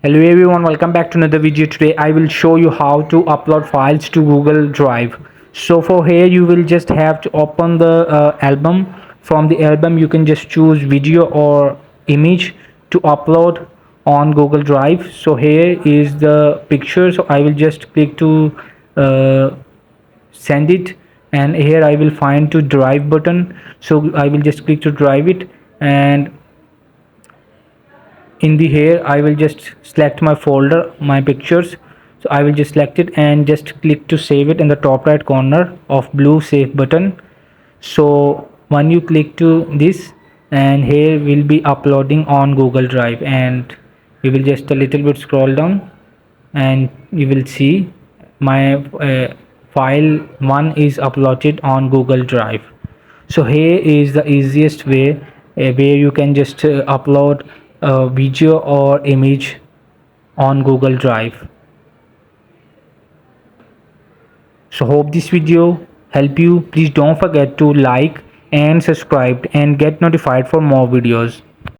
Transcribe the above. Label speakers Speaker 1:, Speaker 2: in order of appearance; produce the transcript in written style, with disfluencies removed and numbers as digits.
Speaker 1: Hello everyone, welcome back to another video. Today I will show you how to upload files to Google Drive. So for here you will just have to open the album. From the album you can just choose video or image to upload on Google Drive. So here is the picture, so I will just click to uh, send it, and here I will find to drive button, so I will just click to drive it, and in the here I will just select my folder, my pictures. So I will just select it and just click to save it in the top right corner of blue save button. So when you click to this, and here will be uploading on Google Drive, and we will just a little bit scroll down, and you will see my file 1 is uploaded on Google Drive. So here is the easiest way where you can just upload a video or image on Google Drive. So hope this video help you. Please don't forget to like and subscribe and get notified for more videos.